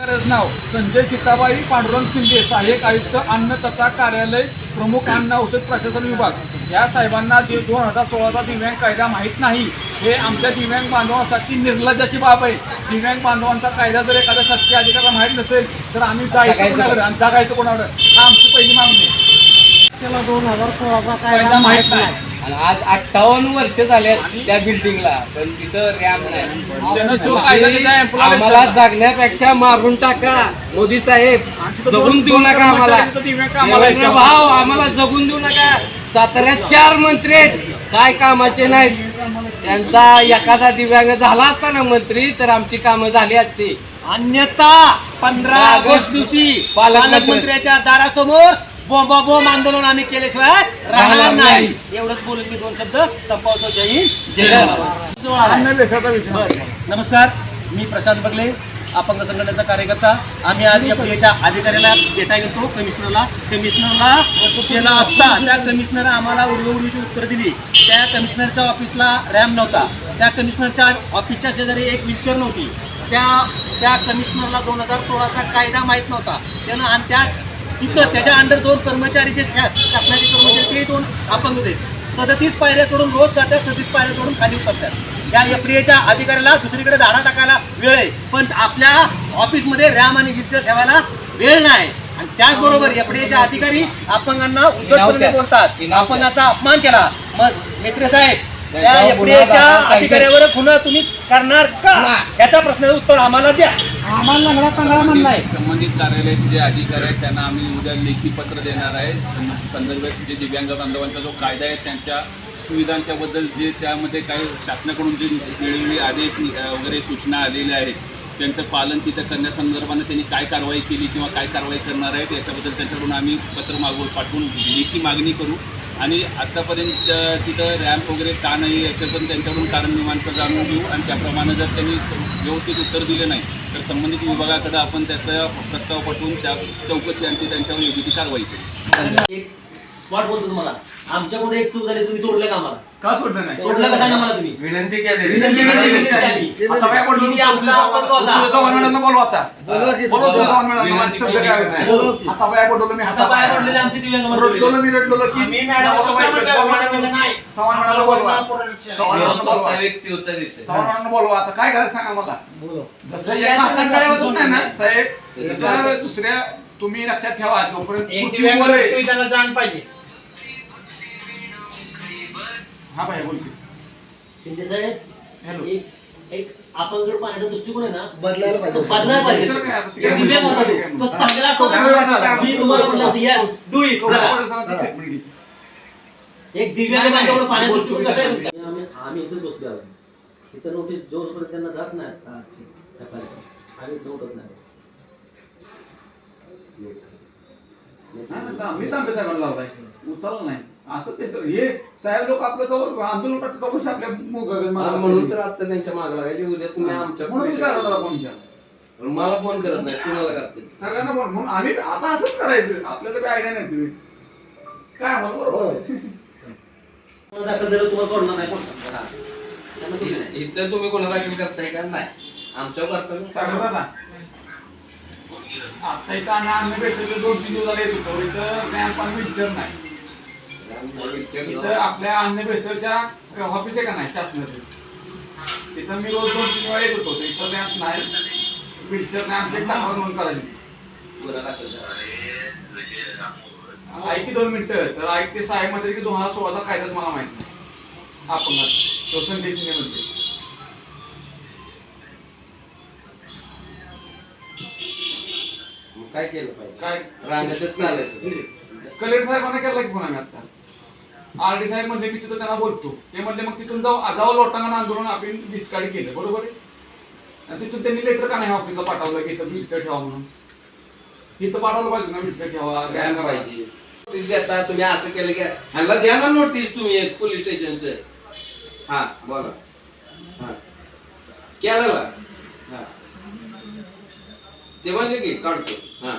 नाव संजय सीताबाई पांडुरंग शिंदे, सहाय्यक आयुक्त अन्न तथा कार्यालय प्रमुख अन्न औषध प्रशासन विभाग या साहेबांना 2016चा दिव्यांग कायदा माहीत नाही. हे आमच्या दिव्यांग बांधवांसाठी निर्लज्जाची बाब आहे. दिव्यांग बांधवांचा कायदा जर एखाद्या शासकीय अधिकाऱ्याला माहीत नसेल तर आम्ही जायचं कोणाकडे आणि जगायचं कोणाकडे, हा आमची पहिली मागणी आहे. त्याला 2016चा कायदा माहीत नाही. आणि आज 58 वर्ष झाले त्या बिल्डिंगला, पण तिथं रॅम नाही. आम्हाला जगण्यापेक्षा मारून टाका मोदी साहेब, जगून देऊ नका आम्हाला. देवेंद्र भाऊ आम्हाला जगून देऊ नका. साताऱ्यात 4 मंत्री आहेत, काय कामाचे नाहीत. त्यांचा एखादा दिव्यांग झाला असता ना मंत्री तर आमची कामं झाली असती. अन्यथा 15 ऑगस्ट दिवशी पालकमंत्र्याच्या दारासमोर बोंबाबोंब आंदोलन आम्ही केल्याशिवाय राहणार नाही. एवढंच बोलून मी 2 शब्द संपवतो. जय हिंद, जय महाराष्ट्र. नमस्कार, मी प्रशांत बगले, अपंग संघटनेचा कार्यकर्ता. आम्ही आज एफडीएच्या अधिकाऱ्याला भेटायला गेलो, कमिशनरला केला असता त्या कमिशनर आम्हाला उडवडीची उत्तर दिली. त्या कमिशनरच्या ऑफिसला रॅम नव्हता, त्या कमिशनरच्या ऑफिसच्या शेजारी एक व्हीलचेअर नव्हती. त्या कमिशनरला 2016चा कायदा माहीत नव्हता. त्यानं आणि त्या तिथं त्याच्या अंडर 2 कर्मचारीचे शासनाचे कर्मचारी, ते 2 अपंगच आहेत. 37 पायऱ्या सोडून रोज जातात, 37 पायऱ्या सोडून खाली उतरतात. या एफडीएच्या अधिकाऱ्याला दुसरीकडे धाडा टाकायला वेळ आहे, पण आपल्या ऑफिसमध्ये रॅम आणि व्हीलचेअर ठेवायला वेळ नाही. आणि त्याचबरोबर एफडीएच्या अधिकारी अपंगांना उद्धटपणे बोलतात, अपंगाचा अपमान केला. मग मित्र साहेब, त्या एफडीएच्या अधिकाऱ्यावर पुन्हा तुम्ही करणार का, याचा प्रश्नाचं उत्तर आम्हाला द्या. आम्हाला म्हणलाय संबंधित कार्यालयाचे जे अधिकारी आहेत त्यांना आम्ही उद्या लेखी पत्र देणार आहे. संदर्भात जे दिव्यांग बांधवांचा जो कायदा आहे त्यांच्या सुविधांच्या बद्दल जे त्यामध्ये काही शासनाकडून जे वेळोवेळी आदेश वगैरे सूचना आलेल्या आहेत त्यांचं पालन तिथं करण्यासंदर्भानं त्यांनी काय कारवाई केली किंवा काय कारवाई करणार आहेत याच्याबद्दल त्यांच्याकडून आम्ही पत्र पाठवून लेखी मागणी करू. आणि आत्तापर्यंत तिथं रॅम्प वगैरे का नाही याचं पण त्यांच्याकडून कारण मीमांसा जाणून घेऊ. आणि त्याप्रमाणे जर त्यांनी व्यवस्थित उत्तर दिले नाही तर संबंधित विभागाकडे आपण त्याचा प्रस्ताव पाठवून त्या चौकशी आणि त्यांच्यावर योग्य ती कारवाई करू. एक स्पॉट बोलतो तुम्हाला, आमच्याकडे एक चूक झाली, तुम्ही सोडलं का आम्हाला? का सोडलं नाही? सोडलं का सांगा मला तुम्ही. विनंती केली. आता काय पडलं? आमचा अपंग होता. गव्हर्नमेंटला बोलवा आता. आता बाया पडलो मी, आता बाहेर पडलेले आमची दिव्यांग मंडळी. रडलो मी, रडलो की मी मॅडम चव्हाण बोलवा. व्यक्ती उत्तर देते. चव्हाणांना बोलवा. आता काय करायचं सांगा मला. जसं एका हातात काय होत नाही ना साहेब, तसं दुसऱ्या तुम्ही लक्षात ठेवा. जोपर्यंत त्यांना जाण पाहिजे. हा भाई बोल की. शिंदे साहेब, हॅलो. एक अपंग पाण्याचा दृष्टिकोन आहे ना, बदलायला पाहिजे. बदलायला पाहिजे. तर काय आता? एक दिव्यांग होता तो चांगला असता. मी तुम्हाला म्हटलं यस डू इट. एक दिव्यांग बांधवांना पाण्याचा दृष्टिकोन कसा आहे तुमचा? आम्ही इथेच बसलो आहोत. इथं नोटीस जोपर्यंत त्यांना जात नाही आम्ही जोडत नाही. मी तांबे साहेबांना लावलाय, उचलला नाही. असं त्याचं हे साहेब लोक आपलं तो आंदोलन करतात आपल्या म्हणून तर आता त्यांच्या मागे लागायचे. उद्या तुम्ही आमच्या मला फोन करत नाही, कुणाला करते सगळ्यांना फोन म्हणून आम्ही आता असंच करायचं. आपल्याला काही आयडिया नाही. तुम्ही काय म्हणून तुम्हाला सोडणार नाही. इथं तुम्ही कोणाला दाखल करताय का नाही? आमच्या कर्तव्य सांगता ना. आता इथं आम्ही बेसरले 2-3 दिवस झाले येत होतो. इथं रॅम्प आणि व्हीलचेअर नाही. इथं आपल्या अन्न बेसरच्या ऑफिस आहे का नाही शासनाचं, तिथं मी रोज 2-3 वेळा येत होतो. इथं रॅम्प नाही, व्हीलचेअर नाही. आमच्या टाकावर नोंद करायची. ऐक की 2 मिनिटं. तर ऐक ते साहेब मध्ये की 2016चा कायदाच मला माहित नाही. अपंगात तो संजय मध्ये काय केलं पाहिजे? काय रांगेतच चालायचं. कलेक्टर साहेबांना केला की फोन आम्ही आता. आरडी साहेब म्हणले मी तिथं त्यांना बोलतो. ते म्हणले मग तिथून जाऊ लोटांगण आंदोलन आपण डिस्कार्ड केलं. बरोबर आहे. आणि तिथून त्यांनी लेटर का नाही ऑफिसला पाठवलं की सगळं व्हीलचेअर ठेवा म्हणून. इथं पाठवलं पाहिजे ना, व्हीलचेअर ठेवा रॅम्प पाहिजे. नोटीस देता तुम्ही असं केलं की ह्यांना द्या ना नोटीस तुम्ही एक पोलीस स्टेशनचं. हा बोला. हा केलं का? हा ते म्हणले की काढतो. हा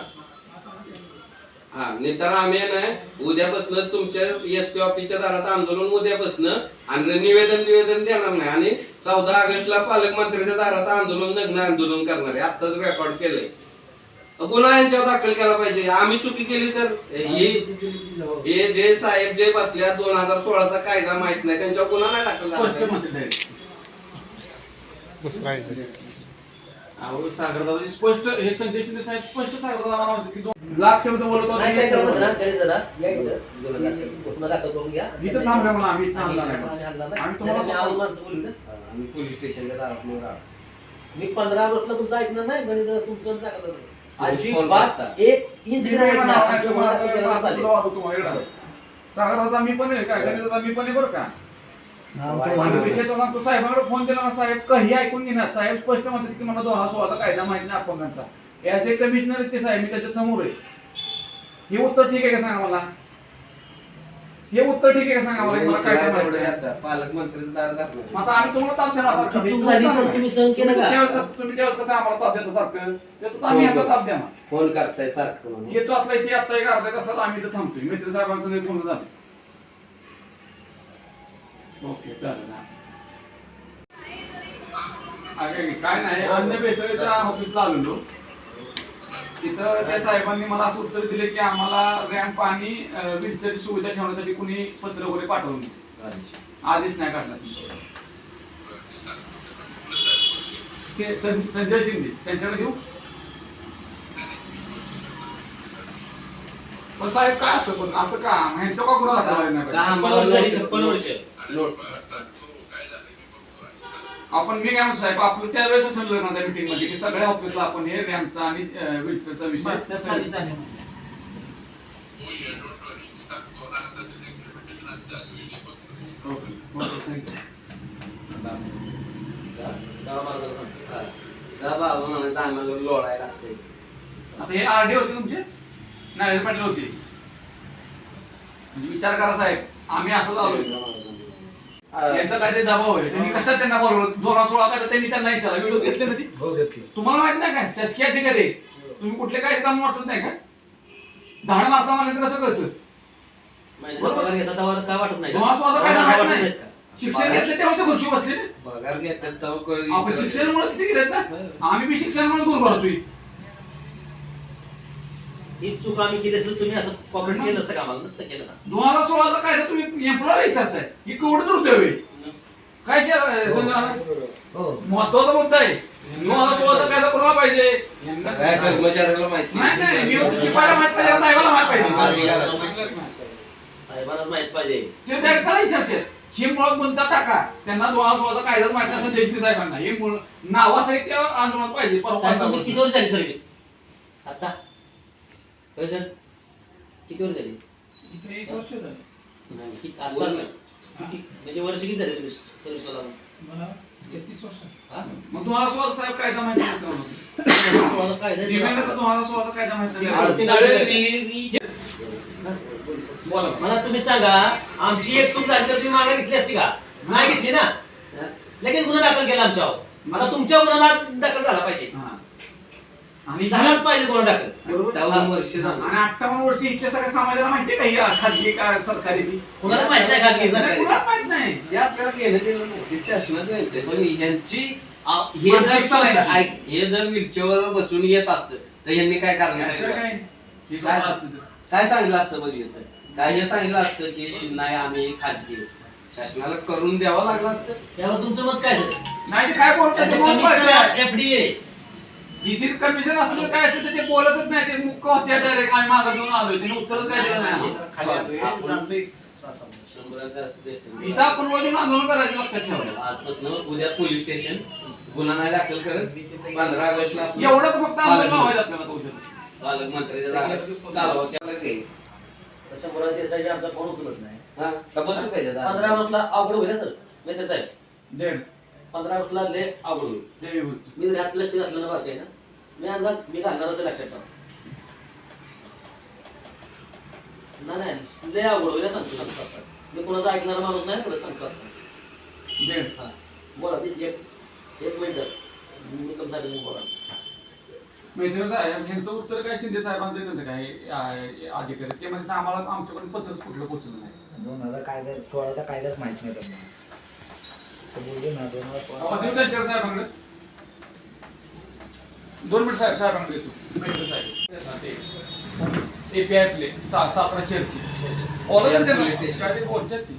हा नेताना आम्ही नाही उद्यापासून तुमच्या एसपी ऑफिसच्या दारात आंदोलन उद्यापासून आणि निवेदन देणार नाही. आणि 14 ऑगस्टला पालकमंत्र्याच्या दारात आंदोलन नग्न आंदोलन करणार आहे. आत्ताच रेकॉर्ड केलंय. गुन्हा यांच्यावर दाखल केला पाहिजे. आम्ही चुकी केली तर हे जे साहेब जे बसल्या 2016चा कायदा माहित नाही त्यांच्यावर गुन्हा नाही दाखल झाला स्पष्ट पाहिजे. म्हणते direct. अहो, सागरदादा स्पष्ट हे संजय शिंदे साहेब स्पष्ट सागरदादा म्हणतात की 2 लाख शब्द बोलत नाही काय करावं होते. ना, घरी जरा या इथं. गुन्हा दाखल करून घ्या. इथं थांबल्या म्हणून आम्ही इथं आम्ही थांबणार नाही. हल्ला नाही. आम्ही तुम्हाला नाही, आम्ही माणसं बोलू ना. आम्ही पोलीस स्टेशनला दाखल राहतो. मी 15 ऑगस्टला तुमचं ऐकणार नाही गणित तुमचं सांगत पोलीस फोन अजिबात करतात. एक इंच मी नाही नाही ऐकणार. म्हणणार, आमच्या तुम्हाला मनात केलं चालेल. तुम्हाला सागरदादा मी पण आहे काय गणितदादा मी पण आहे बरं का. आणि विषय तो सांगतो साहेबांकडे फोन केला ना, साहेब काही ऐकून घेणार. साहेब स्पष्ट म्हणतात की मला 2016चा कायदा माहिती नाही अपंगांचा. ॲज ए कमिशनर ते साहेब मी त्याच्या समोर आहे. हे उत्तर ठीक आहे का सांगा मला? हे उत्तर ठीक आहे का सांगा मला? मला कायदा माहिती नाही. पालकमंत्र्यांचं दार दाखल. आता आम्ही तुम्हाला ताप देणार सारखं. चूक झाली तर तुम्ही सहन केलं का? तुम्ही त्यावेळेस कसं आम्हाला ताप देता सारखं त्याचं आम्ही आता ताप देणार. फोन करताय सारखं म्हणून. येतो असला इथे आता एक अर्ध्या तासात आम्ही इथं थांबतोय. मित्र साहेबांचं पूर्ण झालं. ओके चालेल. काय नाही अन्य बेसळीच्या ऑफिसला आलेलो तिथं त्या साहेबांनी मला असं उत्तर दिले की आम्हाला रॅम्प आणि व्हीलचेअरची सुविधा ठेवण्यासाठी कुणी पत्र वगैरे पाठवून आधीच नाही काढला. संजय शिंदे त्यांच्याकडे देऊ. पण साहेब काय असं पण असं का ह्यांच्या का गुन्हा दाखल नाही का पाहिजे? आम्हाला 56 वर्ष. नोट आपण मी काय म्हणतो साहेब आपलं त्यावेळेस ठरलं ना त्या मीटिंग मध्ये की सगळ्या ऑफिसला आपण हे रॅम्पचा आणि व्हीलचेअरचा विषय ओके थँक्यू. तेव्हा मला जरा सांग. का बाबा म्हणायचं आम्हाला लोळायला लागते. आता हे आरडी होते तुमचे नाही पाटील होते. म्हणजे विचार करा साहेब आम्ही असं चालू यांचा काय ते दबाव आहे. त्यांनी कशात त्यांना बोलवलं 2016 काय त्यांनी त्यांना विचारला व्हिडिओ घेतले ना ती तुम्हाला माहित नाही का शासकीय अधिकारी आहे. तुम्ही कुठले काय काम वाटत नाही का? धाड मारता म्हणलं तर कसं करतं? महिन्याचा पगार घेता तेव्हा काय वाटत नाही का? 2016 काय वाटत माहित नाहीत नाही. का? शिक्षण घेतले तेव्हा ते खुर्ची बसले ना. पगार घेतात तेव्हा आपण शिक्षणामुळे किती गेलेत ना. आम्ही बी शिक्षणामुळे दूर भरतोय. ही चूक आम्ही केली असेल तुम्ही असं कॉपरेट केलं असतं का? आम्हाला नसतं केलं ना. 2016 काय तुम्ही एम्प्लॉयला विचारताय ही केवढं दुर्दैव आहे. काय हो. महत्वाचा मुद्दा आहे. 2016 कायदा कोणाला पाहिजे? काय कर्मचाऱ्याला माहिती नाही नाही मी शिपायला माहित पाहिजे साहेबाला माहित पाहिजे. साहेबांनाच माहित पाहिजे. ते त्याला विचारतात हे मुळात मुद्दा टाका. त्यांना 2016 कायदाच माहित नसेल देशनी साहेबांना हे नावासहित त्या आंदोलन पाहिजे. साहेब, तुमची किती परवा वर्ष झाली सर्व्हिस आता? होय सर, किती वर्ष झाली? नाही, किती- आता किती- म्हणजे वर्ष किती झाले तुम्ही सर्व्हिसला लागून? हा? मग 2016 साहेब कायदा माहिती नसेल. तुम्हाला काय नाही दिव्यांगाचा 2016 कायदा माहित आरती नाही. लागली. बोला मला तुम्ही सांगा आमची एक चूक झाली तर तुम्ही मागे घेतली असती का? नाही घेतली ना. लगेच गुन्हा दाखल केला आमच्यावर. आता तुमच्या गुन्हा दाखल झाला पाहिजे. हा. आणि झालाच पाहिजे गुन्हा दाखल. बरोबर. 58 वर्ष झालं. आणि 58 वर्ष इथल्या सगळ्या समाजाला माहिती आहे का ही खाजगी का सरकारी ती? कुणाला माहित नाही खाजगी सरकारी? कुणाला माहित नाही. ते आपल्याला घेणं देणं नाही. ते शासनाचं यांचे. पण ह्यांची हे माझं जर ऐकलं नाही. ऐक, हे जर व्हीलचेअरवर बसून येत असतं तर यांनी काय कारण सांगितलं काय? असतं? हे सगळं असतं. काय सांगितलं असतं बघितलं सर? काय हे सांगितलं असतं की नाही आम्ही खाजगी आहे. शासनाला करून द्यावं लागलं असतं. त्यावर तुमचं मत काय झालं? नाही ते काय बोलतात ते मग पाहिजे. एफडीए डीसी कमिशन असलं काय असेल तर ते बोलतच नाही. ते मुख्य होते डायरेक्ट आम्ही मागं घेऊन आलोय. त्याने उत्तरच काय दिलं नाही आम्हाला. इथं आपण रोज आंदोलन करायचं लक्षात ठेवायचं. आजपासून उद्या पोलीस स्टेशन गुन्हा नाही दाखल करत 15 ऑगस्टला आपण एवढंच फक्त आंदोलन व्हायचं आपल्याला तो उद्या. पालकमंत्र्याच्या जागा चालवा त्याला काही. शंभराज देसाई आमचा फोन उचलत नाही. हा, का बसून पाहिजे 15 ऑगस्टला अवघड होईल सर. माहिती साहेब डेड 15 ऑगस्टला लय अवघड होईल. देवी बोलतो. मी रात लक्ष घातलं ना बाकी ना मी अंदाज मी घालणारच लक्षात ठेवा. नाही लय अवघड होईल सांगतो. मी कोणाचं ऐकणारा माणूस नाही परत सांगतो. डेड हा बोला ते एक मिनिट मी तुमच्यासाठी बोला. मैत्री साहेब ह्यांचं उत्तर काय शिंदे साहेबांचं येतं काय अधिकारी ते म्हणजे आम्हाला आमच्याकडून पत्रच कुठलं पोहोचलं नाही. 2016चा कायदाच माहित नाही त्यांना. तर बोलले ना 2016 साहेबांकडे 2 मिनिट साहेबांकडे येतो. API प्ले सापडा शेअरची काय ते बोलतात ती.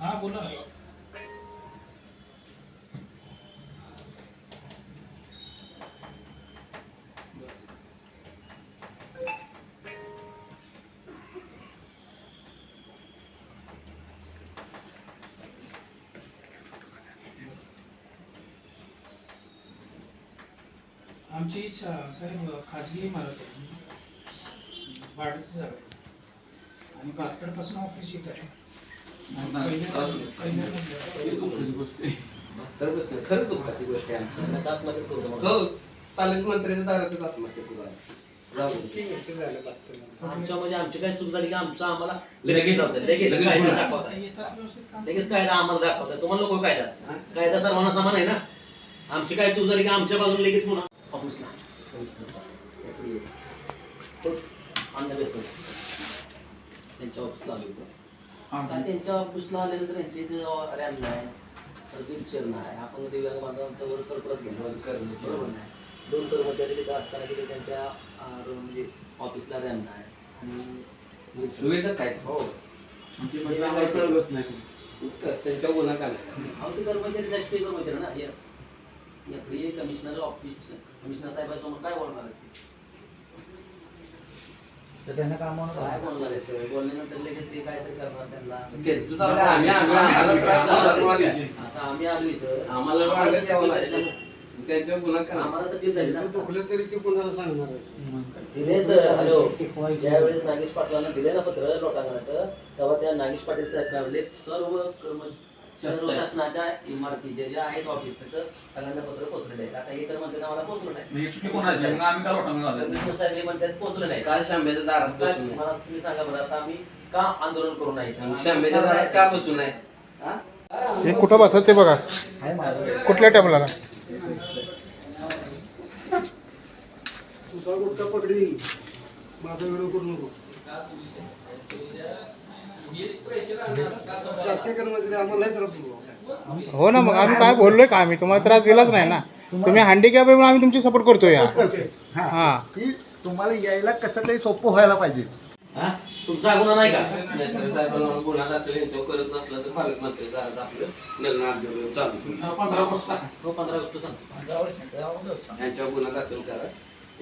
हा बोला. आमची साहेब खाजगी इमारत आहे, भाड्याची जागा आहे आणि 72 पासून ऑफिस इथं आहे. खरंच दुःखाची गोष्ट आहे आमच्या. आत्महत्याच करतो मग. हो, पालकमंत्र्याच्या दारातच आत्महत्या करू आज. आमच्या म्हणजे आमची काय चूक झाली की आम्हाला लगेच कायदा दाखवता लगेच कायदा आम्हाला दाखवता. तुम्हाला नको कायदा सर्वांना समान आहे ना. आमची काय चूक झाली की आमच्या बाजूने लगेच पुन्हा ऑफिसला त्यांच्या ऑफिसला आलो होतो. त्यांच्या ऑफिसला आल्यानंतर त्यांच्या इथे रॅम नाही, व्हीलचेअर नाही. आपण दिव्यांग बांधवांचं वर परत घेणं बरोबर नाही. 2 कर्मचारी तिथे असताना तिथे त्यांच्या म्हणजे ऑफिसला रॅम नाही आणि सुविधा काहीच हो कळलंच नाही. त्यांच्या गुन्हा काय नाही. अहो ते कर्मचारी शासकीय कर्मचारी ना. या कमिशनर ऑफिस कमिशनर साहेबांसमोर काय बोलणार आहे? तर त्यांना कामावर काय बोलणार आहे सर? बोलल्यानंतर लगेच ते काय तरी करणार त्यांना. त्यांचं चालू आहे. आम्हाला त्रास झाला तुम्हाला. आता आम्ही आलो इथं आम्हाला मागे द्यावं लागेल. त्यांच्या गुन्हा काय आम्हाला तर झाली ना. तरी ते कोणाला सांगणार दिले सर. हॅलो, ज्या वेळेस नागेश पाटलांना दिले ना पत्र लोटांगणाचं, तेव्हा त्या नागेश पाटील साहेब काय म्हणले, सर्व शासनाच्या इमारती ज्या आहेत ऑफिस तर सगळ्यांना पत्र पोहोचलेले आहेत. आता हे तर म्हणतात आम्हाला पोहोचलं नाही. हे चुकी कोणाची आहे? मग आम्ही का लोटांगण घालायचं? कमिशनर साहेब म्हणतात पोहोचलं नाही. काल शांब्याच्या दारात काय बसून आहे. मला तुम्ही सांगा बरं, आता आम्ही का आंदोलन करू नाही? शांब्याच्या दारात का बसून आहे? हा? हे कुठं बसलं ते बघा, आहे माझं. कुठल्या टेबलला. तुझा गुटखा पकडी, माझा व्हिडिओ करू नको. शासकीय कर्मचारी आम्हाला त्रास होतो. हो ना, मग आम्ही काय बोललोय का? आम्ही तुम्हाला त्रास दिलाच नाही ना. तुम्ही हँडिकॅप आहे म्हणून आम्ही तुमची सपोर्ट करतोय. हा, की तुम्हाला यायला कसं काही सोपं व्हायला पाहिजे. हा? तुमचा गुन्हा नाही का? कलेक्टर साहेबांना गुन्हा दाखल यांच्यावर करत नसला तर पालकमंत्री दारात आपलं निर्णय आंदोलन चालू करू. 15 ऑगस्ट हो, 15 ऑगस्ट सांग. यांच्यावर गुन्हा दाखल करा.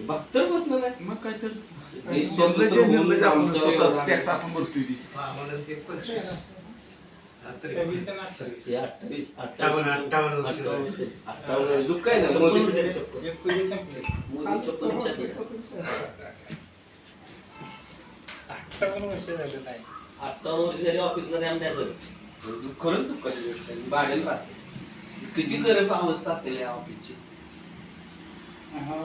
72 बसलं नाही. मग काय तर ते स्वतंत्र होऊन आमचं टॅक्स आपण भरतोय ती. ते 28 58 दुःख आहे ना मोदी. मोदी 56 च्या 58 वर्ष झाली ऑफिसला रॅम नाही सर. खरंच दुःखाची गोष्ट आहे. भाड्याने राहते. किती गरीब अवस्था असेल या ऑफिसची. हा